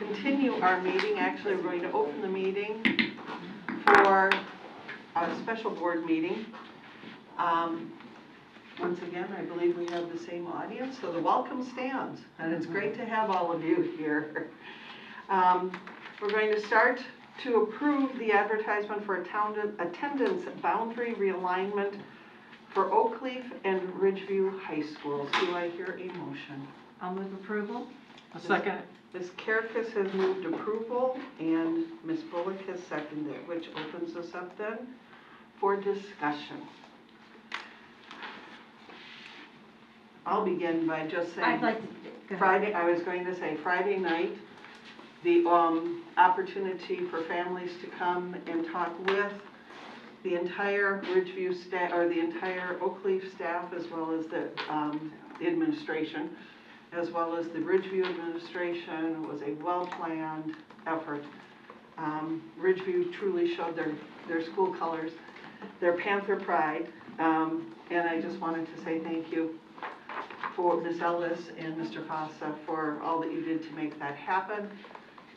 continue our meeting. Actually, we're going to open the meeting for a special board meeting. Once again, I believe we have the same audience, so the welcome stands, and it's great to have all of you here. We're going to start to approve the advertisement for attendance boundary realignment for Oakleaf and Ridgeview High Schools. Do I hear a motion? I'll move approval. A second. Ms. Karakis has moved approval, and Ms. Bullock has seconded, which opens us up then for discussion. I'll begin by just saying, I'd like to, go ahead. Friday, I was going to say Friday night, the opportunity for families to come and talk with the entire Ridgeview staff, or the entire Oakleaf staff, as well as the administration, as well as the Ridgeview administration. Was a well-planned effort. Ridgeview truly showed their school colors, their Panther pride, and I just wanted to say thank you for Ms. Ellis and Mr. Fossa for all that you did to make that happen.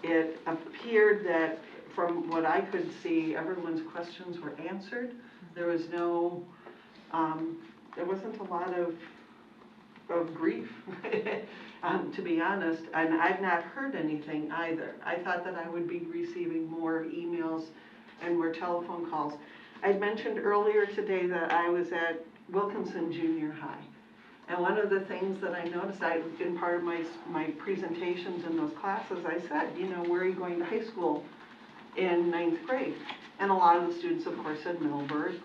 It appeared that from what I could see, everyone's questions were answered. There was no, there wasn't a lot of grief, to be honest, and I've not heard anything either. I thought that I would be receiving more emails and more telephone calls. I'd mentioned earlier today that I was at Wilkinson Junior High. And one of the things that I noticed, in part of my presentations in those classes, I said, you know, where are you going to high school in 9th grade? And a lot of the students, of course, said Middleburg.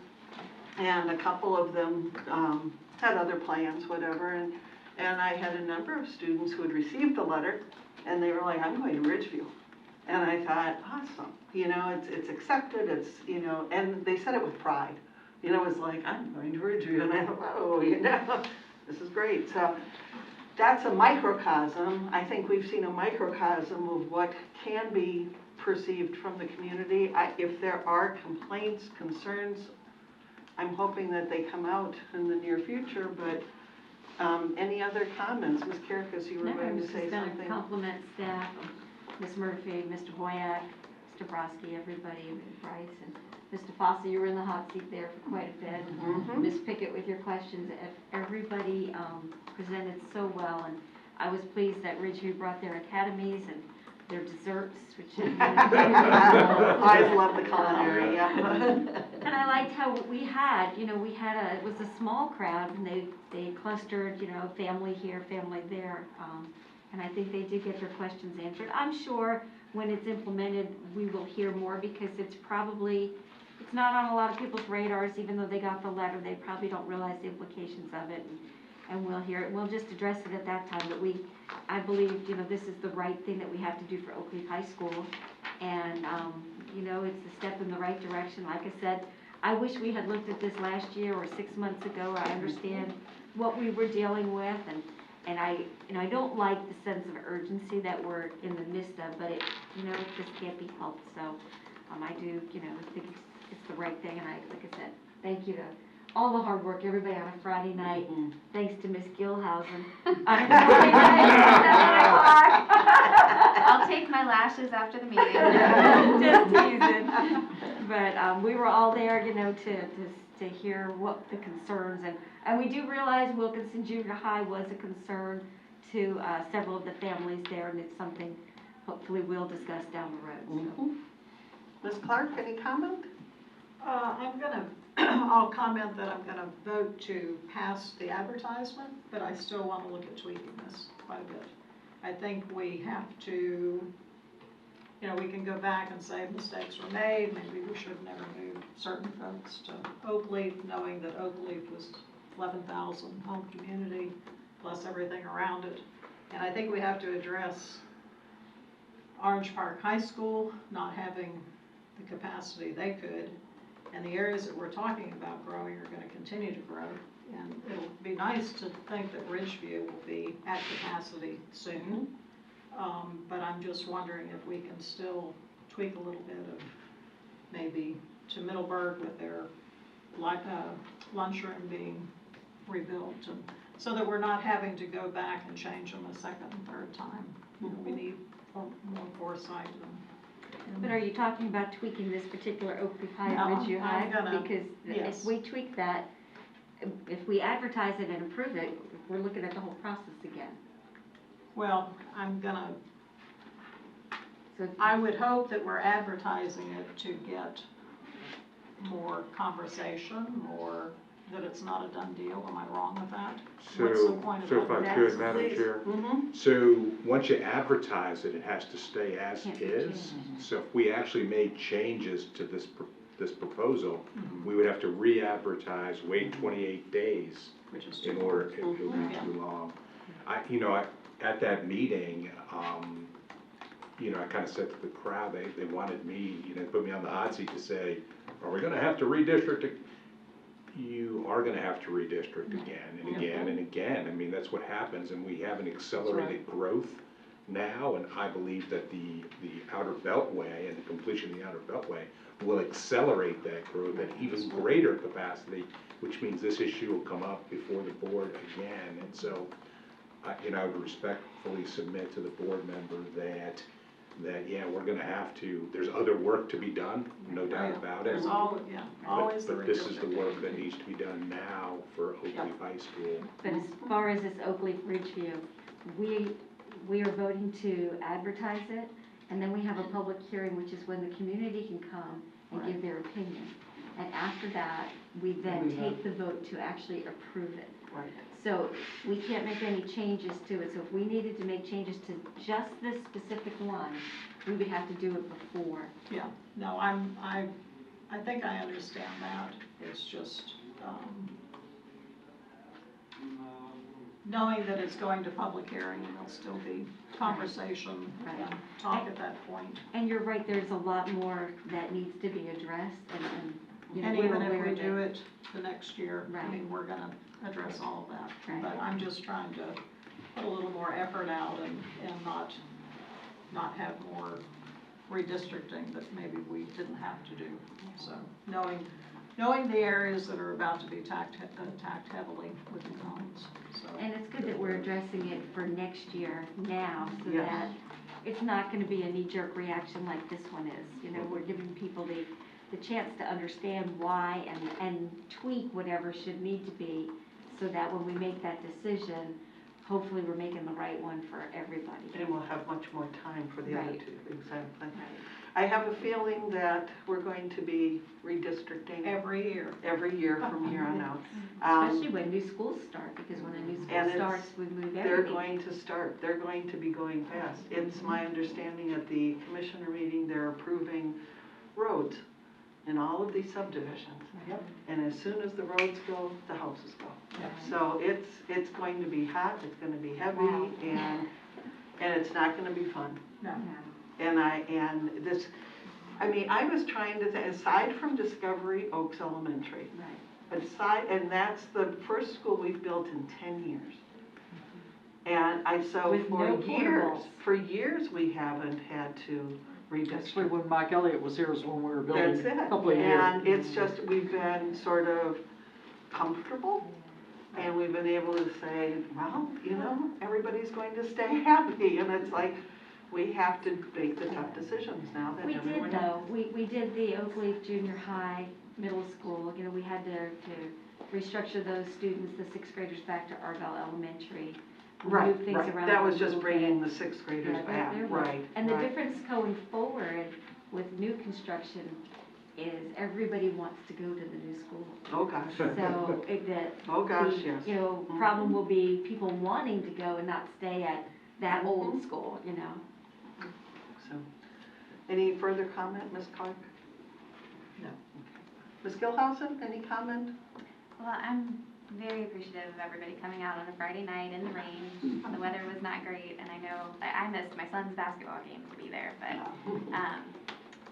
And a couple of them had other plans, whatever. And I had a number of students who had received the letter, and they were like, I'm going to Ridgeview. And I thought, awesome. You know, it's accepted, it's, you know, and they said it with pride. You know, it was like, I'm going to Ridgeview. And I thought, whoa, you know. This is great. So that's a microcosm. I think we've seen a microcosm of what can be perceived from the community. If there are complaints, concerns, I'm hoping that they come out in the near future. But any other comments? Ms. Karakis, you were going to say something. Compliment staff, Ms. Murphy, Mr. Boyack, Mr. Broski, everybody, Bryce, and Mr. Fossa, you were in the hot seat there for quite a bit. Mm-hmm. Ms. Pickett with your questions. Everybody presented so well, and I was pleased that Ridgeview brought their academies and their desserts, which I love the culinary, yeah. And I liked how we had, you know, it was a small crowd, and they clustered, you know, family here, family there, and I think they did get their questions answered. I'm sure when it's implemented, we will hear more, because it's not on a lot of people's radars. Even though they got the letter, they probably don't realize the implications of it, and we'll hear it. We'll just address it at that time, but I believe, you know, this is the right thing that we have to do for Oakleaf High School, and, you know, it's a step in the right direction. Like I said, I wish we had looked at this last year or 6 months ago. I understand what we were dealing with, and I don't like the sense of urgency that we're in the midst of, but it, you know, it just can't be helped. So I do, you know, think it's the right thing, and like I said, thank you to all the hard work, everybody on a Friday night. Mm-hmm. Thanks to Miss Gilhausen on a Friday night, 7 o'clock. I'll take my lashes after the meeting. Just teasing. But we were all there, you know, to hear what the concerns, and we do realize Wilkinson Junior High was a concern to several of the families there, and it's something hopefully we'll discuss down the road. So. Mm-hmm. Ms. Clark, any comment? I'll comment that I'm gonna vote to pass the advertisement, but I still want to look at tweaking this quite a bit. I think we have to, you know, we can go back and say mistakes were made. Maybe we should have never moved certain folks to Oakleaf, knowing that Oakleaf was 11,000 home community plus everything around it. And I think we have to address Orange Park High School not having the capacity they could, and the areas that we're talking about growing are going to continue to grow. And it'll be nice to think that Ridgeview will be at capacity soon. But I'm just wondering if we can still tweak a little bit of maybe to Middleburg with their lunchroom being rebuilt, and so that we're not having to go back and change them a second and third time. You know, we need more foresight. But are you talking about tweaking this particular Oak Leaf High No, and Ridgeview High? I'm gonna- Because yes. if we tweak that, if we advertise it and approve it, we're looking at the whole process again. Well, I'm gonna, So I would hope that we're advertising it to get more conversation, more, that it's not a done deal. Am I wrong with that? What's the point of So if I that? could, Madam Please. Chair, Mm-hmm. so once you advertise it, it has to stay as Can't be is. changed. So if we actually made changes to this proposal, Mhm. we would have to re-advertise, wait 28 days Which is in too order, long. it would be Yeah. too long. At that meeting, I kind of said to the crowd, they wanted me, put me on the hot seat to say, are we gonna have to redistrict it? You are gonna have to redistrict again and again and again. I mean, that's what happens, and we have an accelerated growth now, and I believe that the Outer Beltway and the completion of the Outer Beltway will accelerate that growth at even greater capacity, which means this issue will come up before the board again. And so, I would respectfully submit to the board member that, yeah, we're gonna have to, there's other work to be done, no doubt about it. There's always the But this is the redistricting. work that needs to be done now for Oak Leaf High School. But as far as this Oak Leaf Ridgeview, we are voting to advertise it, and then we have a public hearing, which is when the community can come and give their opinion. And after that, we then take the vote to actually approve it. Right. So we can't make any changes to it, so if we needed to make changes to just this specific one, we would have to do it before. Yeah, no, I think I understand that. It's just, knowing that it's going to public hearing and there'll still be conversation Right. and talk at that point. And you're right, there's a lot more that needs to be addressed, and And we're even if aware we of do it the next year, I Right. mean, we're gonna address all of that. Right. But I'm just trying to put a little more effort out and not have more redistricting that maybe we didn't have to do. So, knowing the areas that are about to be attacked heavily with the drones, so. And it's good that we're addressing it for next year now, so Yes. that it's not gonna be a knee-jerk reaction like this one is. We're giving people the chance to understand why and tweak whatever should need to be, so that when we make that decision, hopefully we're making the right one for everybody. And we'll have much more time for the other Right. two, exactly. Right. I have a feeling that we're going to be redistricting Every year. every year from here on out. Especially when new schools start, because when a new school And it's- starts, we move everything. They're going to start, they're going to be going fast. It's my understanding at the commissioner meeting, they're approving roads in all of these subdivisions. Yep. And as soon as the roads go, the houses go. Yep. So it's going to be hot, it's gonna be heavy, Wow. and it's not gonna be fun. No. And I was trying to think, aside from Discovery Oaks Elementary, Right. and that's the first school we've built in 10 years. And so With no portables. for years, we haven't had to Actually, redistrict. when Mike Elliott was here is when we were building That's it. a couple of years. And it's just, we've been sort of comfortable, and we've been able to say, well, everybody's going to stay happy, and it's like, we have to make the tough decisions now that We everyone. did though, we did the Oak Leaf Junior High, middle school, we had to restructure those students, the sixth graders back to Argyle Elementary. Right, move things right, around that a was just little bringing bit. the sixth graders Yeah, back, they're- right. And the right. difference going forward with new construction is everybody wants to go to the new school. Oh, gosh, So oh, gosh, the, yes. problem will be people wanting to go and not stay at that old Mhm. school, So, any further comment, Ms. Clark? No. Ms. Gilhousen, any comment? Well, I'm very appreciative of everybody coming out on a Friday night in the rain. The weather was not great, and I know I missed my son's basketball game to be there, but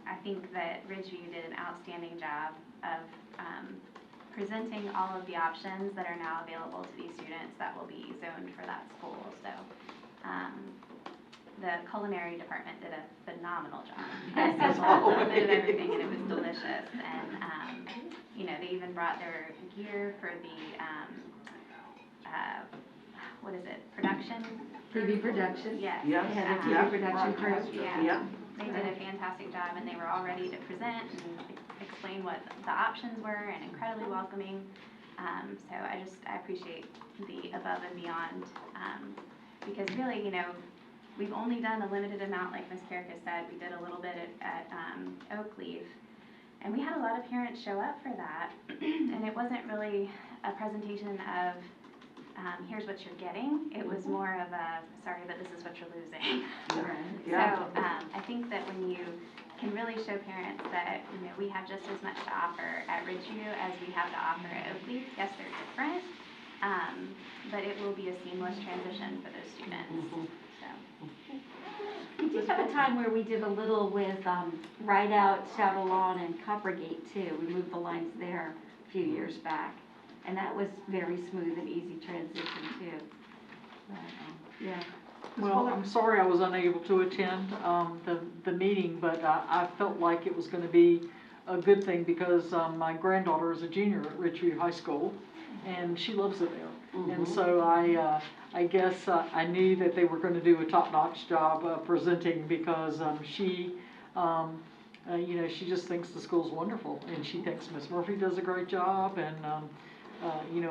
I think that Ridgeview did an outstanding job of presenting all of the options that are now available to these students that will be zoned for that school. So the culinary department did a phenomenal job. They sold a little bit of everything, and it was delicious. And they even brought their gear for the what is it, production? TV production. Yes. Yes, They had a yeah. TV production crew. Yeah. Yeah. They did a fantastic job, and they were all ready to present and explain what the options were, and incredibly welcoming. So I appreciate the above and beyond, because really, we've only done a limited amount, like Ms. Carrick has said. We did a little bit at Oakleaf, and we had a lot of parents show up for that, and it wasn't really a presentation of, here's what you're getting. It was more of a, sorry, but this is what you're losing. Yeah. So, I think that when you can really show parents that, we have just as much to offer at Ridgeview as we have to offer at Oakleaf. Yes, they're different, but it will be a seamless transition for those students, so. We did have a time where we did a little with Ride Out, Shadow Lawn, and Coppergate too. We moved the lines there a few years back. And that was very smooth and easy transition too. But, yeah. Well, I'm sorry I was unable to attend the meeting, but I felt like it was going to be a good thing because my granddaughter is a junior at Ridgeview High School, and she loves it there. And so I guess I knew that they were going to do a top-notch job presenting because she, she just thinks the school's wonderful, and she thinks Miss Murphy does a great job, and I'm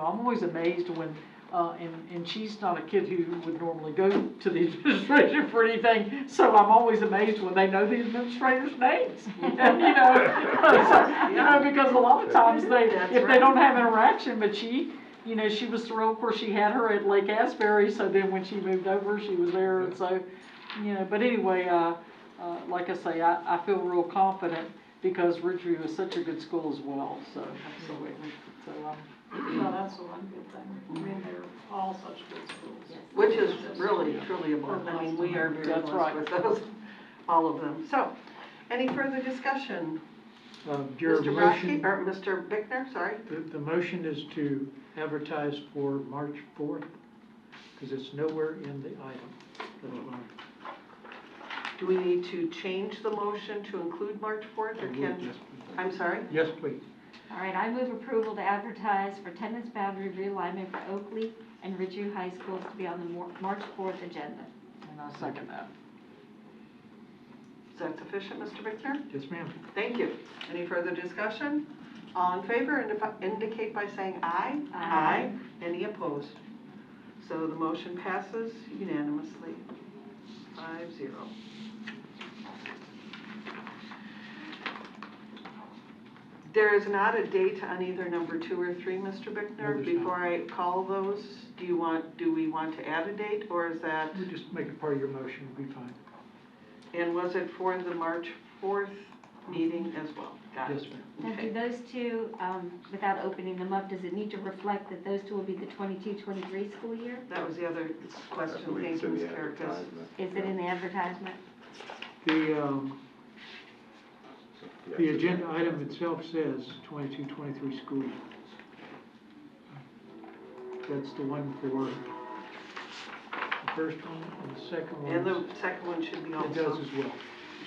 always amazed when. And she's not a kid who would normally go to the administration for anything, so I'm always amazed when they know the administrators' names. And, because a lot of times if they don't have interaction, but she was thrilled. Of course, she had her at Lake Asbury, so then when she moved over, she was there, and so, but anyway, like I say, I feel real confident because Ridgeview is such a good school as well, so. Absolutely. So, Well, that's the one good thing. I mean, they're all such good schools. Which is really, truly a blessing. I mean, we are very That's blessed right. with those, all of them. So, any further discussion? Your Mr. motion, Brodsky, or Mr. Bickner, sorry? the motion is to advertise for March 4th, because it's nowhere in the item. That's why. Do we need to change the motion to include March 4th, or I would, can? yes, please. I'm sorry? Yes, please. All right, I move approval to advertise for attendance boundary realignment for Oakley and Ridgeview High Schools to be on the March 4th agenda. and I second that. Is that sufficient, Mr. Bickner? Yes, ma'am. Thank you. Any further discussion? All in favor, indicate by saying aye. Aye. Any opposed? So the motion passes unanimously, 5-0. There is not a date on either number 2 or 3, Mr. Bickner. No, there's Before I call those, do we want to add a date, or is that, We just make it part of your motion, we'll be fine. and was it for the March 4th meeting as well? Got it. Yes, ma'am. Now, do Okay. those two, without opening them up, does it need to reflect that those two will be the 22-23 school year? That was the other question. That's Thank it's you, in the Ms. Carrick. advertisement. Is it in the advertisement? The agenda item itself says 22-23 school year. That's the one for the first one, and the second one. And the second one should be It does also. as well.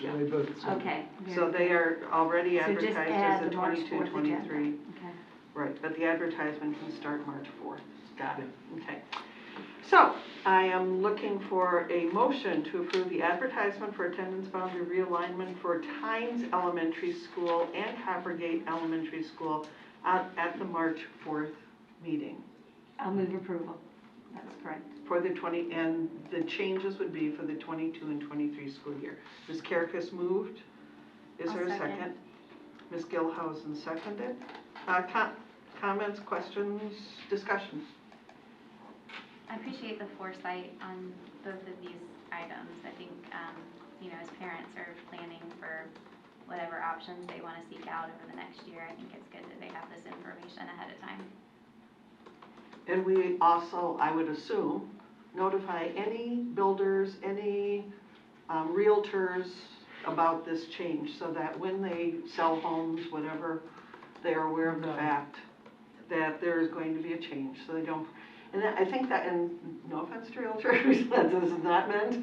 Yeah. So they both. say- Okay. So they are already So just advertised add as the a March 22, 4th agenda. 23. Okay. Right, but the advertisement can start March 4th. Got it, okay. So, I am looking for a motion to approve the advertisement for attendance boundary realignment for Tynes Elementary School and Coppergate Elementary School at the March 4th meeting. I'll move approval. That's correct. For the and the changes would be for the 22 and 23 school year. Ms. Carrick has moved. Is I'll there a second. second? Ms. Gilhousen seconded. Comments, questions, discussion? I appreciate the foresight on both of these items. I think, as parents are planning for whatever options they want to seek out over the next year, I think it's good that they have this information ahead of time. And we also, I would assume, notify any builders, any realtors about this change so that when they sell homes, whatever, they are aware of the fact that there is going to be a change, so they don't. And I think that, and no offense to realtors, this is not meant,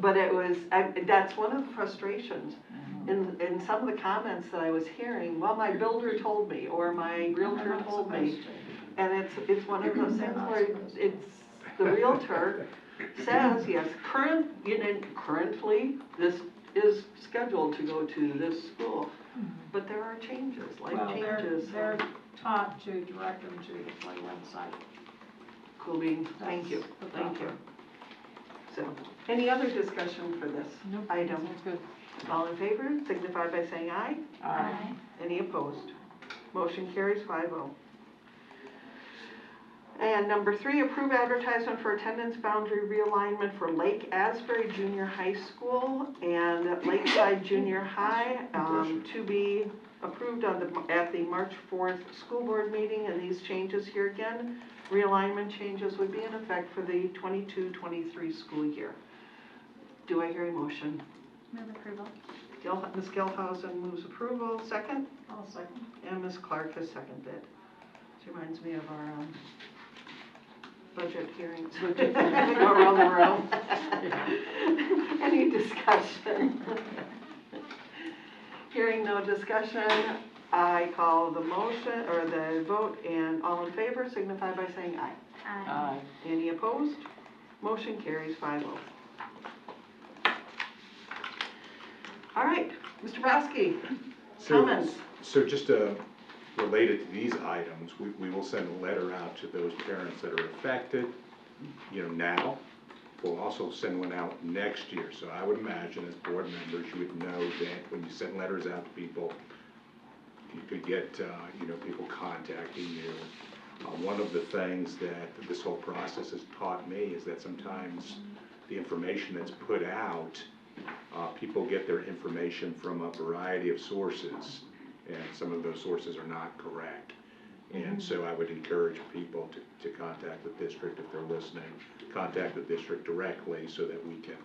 but it was, that's one of the frustrations. In some of the comments that I was hearing, well, my builder told me, or my realtor told me. And it's one of those things where it's, the Realtor says, yes, currently, this is scheduled to go to this school. But there are changes, life Well, changes. they're taught to direct them to the play website. Cool beans, thank you, That's the thank you. proper. So, any other discussion for this Nope, item? sounds good. All in favor, signify by saying aye. Aye. Any opposed? Motion carries 5-0. And number 3, approve advertisement for attendance boundary realignment for Lake Asbury Junior High School and Lakeside Junior High, to be approved at the March 4th school board meeting. And these changes here again, realignment changes would be in effect for the 22-23 school year. Do I hear a motion? Move approval. Ms. Gilhausen moves approval, second, I'll second. and Ms. Clark has seconded. This reminds me of our budget hearings. Go around the room. Any discussion? Hearing no discussion, I call the motion, or the vote, and all in favor signify by saying aye. Aye. Any opposed? Motion carries 5-0. All right, Mr. Broski, comments? So just related to these items, we will send a letter out to those parents that are affected, now. We'll also send one out next year. So I would imagine as board members, you would know that when you send letters out to people, you could get, people contacting you. One of the things that this whole process has taught me is that sometimes the information that's put out, people get their information from a variety of sources, and some of those sources are not correct. And so I would encourage people to contact the district if they're listening, contact the district directly so that we can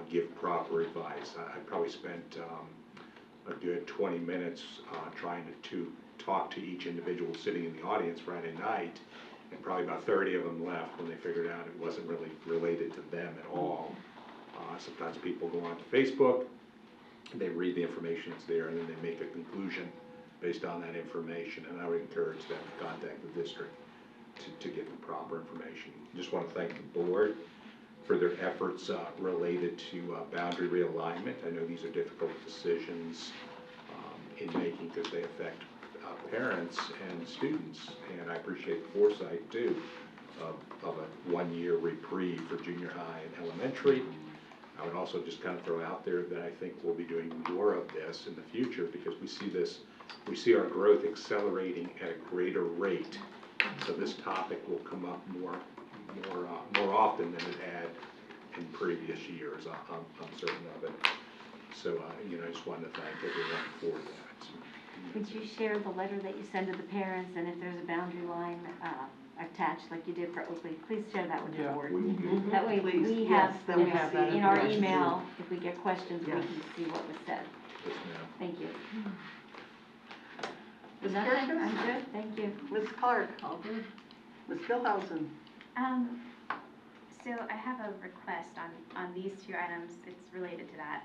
give proper advice. I probably spent a good 20 minutes trying to talk to each individual sitting in the audience Friday night, and probably about 30 of them left when they figured out it wasn't really related to them at all. Sometimes people go onto Facebook, they read the information that's there, and then they make a conclusion based on that information. And I would encourage them to contact the district to get the proper information. Just want to thank the board for their efforts related to boundary realignment. I know these are difficult decisions in making because they affect parents and students, and I appreciate the foresight too of a 1-year reprieve for junior high and elementary. I would also just kind of throw out there that I think we'll be doing more of this in the future because we see our growth accelerating at a greater rate. So this topic will come up more often than it had in previous years. I'm certain of it. So I just wanted to thank everyone for that. Would you share the letter that you send to the parents, and if there's a boundary line attached like you did for Oakley, please share that with the Yeah. board. We will do. That way Please, we yes, have, then we we have see that in our questions. email, if we get questions, we Yes. can see what was said. Yes, ma'am. Thank you. Ms. Nothing, Kirkus? I'm good, thank you. Ms. Clark? All good. Ms. Gilhausen? So I have a request on these two items, it's related to that.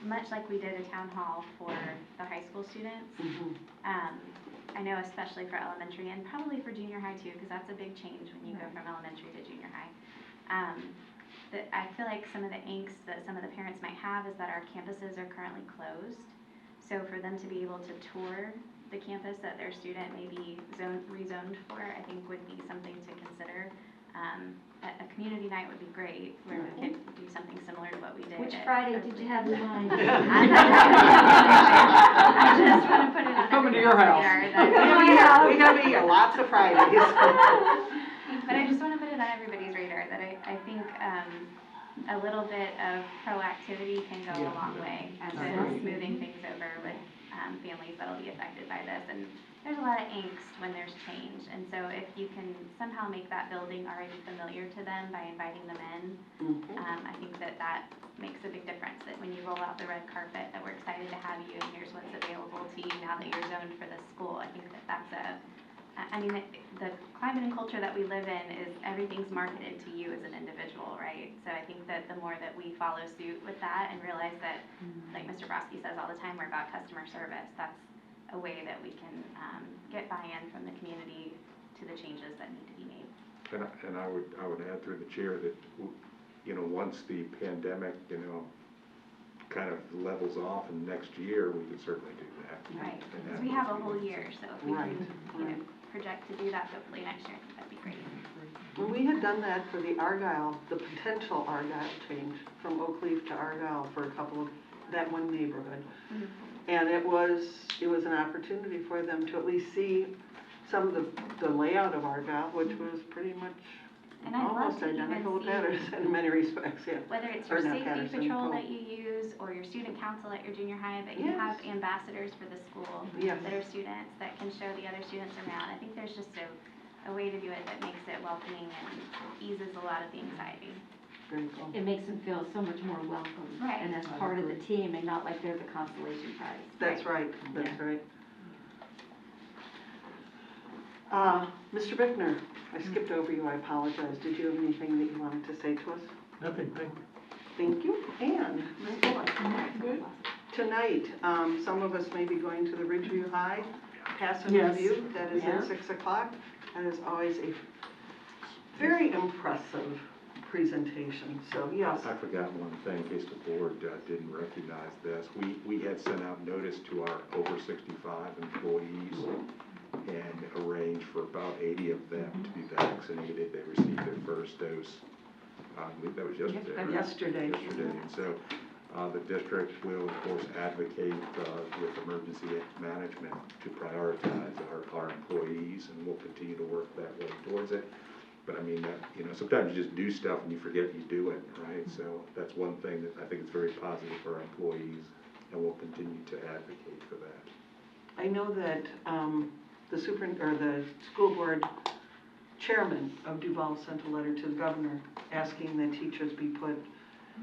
Much like we did a town hall for the high school students, I know especially for elementary and probably for junior high too, because that's a big change when you go from elementary to junior high. That I feel like some of the angst that some of the parents might have is that our campuses are currently closed. So for them to be able to tour the campus that their student may be rezoned for, I think would be something to consider. A community night would be great, where we could do something similar to what we did. Which at Friday did Oakley. you have in mind? I just want to put it on Coming to everybody's your house. radar that- We gotta be here lots of Fridays. But I just want to put it on everybody's radar that I think a little bit of proactivity can go a long way to Absolutely. smoothing things over with families that'll be affected by this. And there's a lot of angst when there's change. And so if you can somehow make that building already familiar to them by inviting them in, I think that makes a big difference. That when you roll out the red carpet, that we're excited to have you and here's what's available to you now that you're zoned for this school. I think that's the climate and culture that we live in is everything's marketed to you as an individual, right? So I think that the more that we follow suit with that and realize that, like Mr. Broski says all the time, we're about customer service. a way that we can get buy-in from the community to the changes that need to be made. And I would add through the chair that, you know, once the pandemic, you know, kind of levels off in next year, we could certainly do that. Right, And because that we have a would whole be- year, so if we Right, can, you know, right. project to do that hopefully next year, I think that'd be great. When we had done that for the Argyle, the potential Argyle change from Oak Leaf to Argyle for a couple of, that one neighborhood. Mhm. And it was an opportunity for them to at least see some of the layout of Argyle, which was pretty much And I'd love almost to even identical to see- Patterson in many respects, yeah. Whether it's Or your not safety Patterson, patrol Pope. that you use, or your student council at your junior high, that you Yes. have ambassadors for the school Yes. that are students, that can show the other students around. I think there's just a way to do it that makes it welcoming and eases a lot of the anxiety. Very cool. It makes them feel so much more welcome. Right. And as part of the team and not like they're the consolation prize. That's right, that's Yeah. right. Mr. Bickner, I skipped over you, I apologize. Did you have anything that you wanted to say to us? Nothing, thank you. Thank you. And Ms. Bullock? Good. Tonight, some of us may be going to the Ridgeview High Pass and Yes. Review. That is Yeah. at 6 o'clock. That is always a very impressive presentation, so yes. I forgot one thing, in case the board didn't recognize this. We had sent out notice to our over 65 employees and arranged for about 80 of them to be vaccinated. They received their first dose, I believe that was yesterday. right? Yesterday. Yesterday, and so the district will, of course, advocate with emergency management to prioritize our employees, and we'll continue to work that way towards it. But I mean, you know, sometimes you just do stuff and you forget you do it, right? So that's one thing that I think is very positive for our employees, and we'll continue to advocate for that. I know that the school board chairman of Duval sent a letter to the governor asking that teachers be put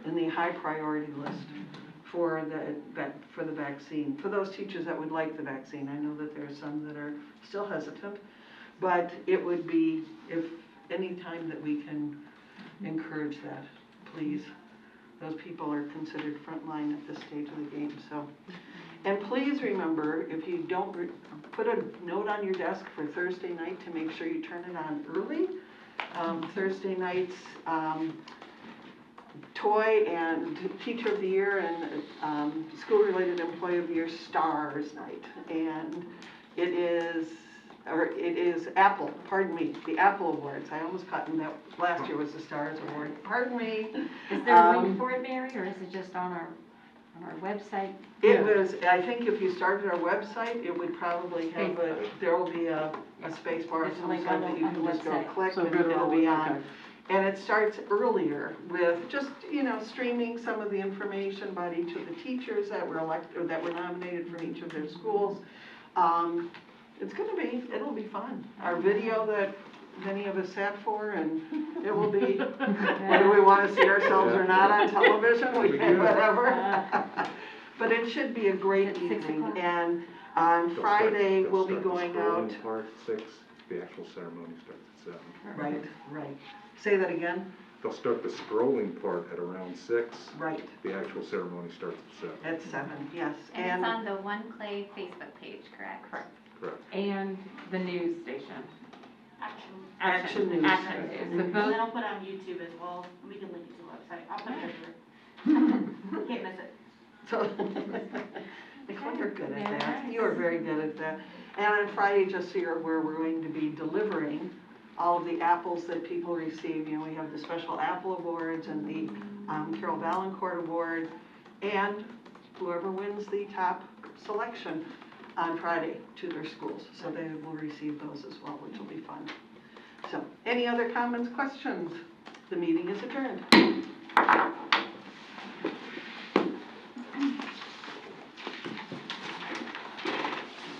in the high priority list for the vaccine, for those teachers that would like the vaccine. I know that there are some that are still hesitant, but it would be, if any time that we can encourage that, please. Those people are considered frontline at this stage of the game, so. And please remember, if you don't, put a note on your desk for Thursday night to make sure you turn it on early. Thursday nights, Toy and Teacher of the Year and School-Related Employee of the Year Stars Night. And it is Apple, pardon me, the Apple Awards. I almost caught in that last year was the Stars Award, pardon me. Is there a link for it, Mary, or is it just on our website? It was, I think if you started our website, it would probably have there will be a space bar of There's a some link sort on that the- you on can the just go website. click So and go to it'll our be web- on. okay. And it starts earlier with just, you know, streaming some of the information about each of the teachers that were elected, or that were nominated from each of their schools. It'll be fun. Our video that many of us sat for, and it will be, whether we want to see ourselves or not on television, It'll be we good. whatever. But it should be a great At 6 evening, o'clock. and on They'll Friday, start- we'll be they'll start going the out. scrolling part at 6, the actual ceremony starts at 7. Right. Say that again? They'll start the scrolling part at around 6. Right, The actual ceremony starts at 7. at 7, yes. And it's on the One Clay Facebook page, correct? Correct. Correct. And the news station. Action News. Action News, so And both, then I'll put it on YouTube as well, we can link it to the website, I'll put it everywhere. Can't miss it. So, Nicole, you're good at Very that. nice. You are very good at that. And on Friday, just so you're aware, we're going to be delivering all of the apples that people receive. You know, we have the special Apple Awards and the Carol Valancourt Award, and whoever wins the top selection on Friday to their schools. So they will receive those as well, which will be fun. So, any other comments, questions? The meeting is adjourned.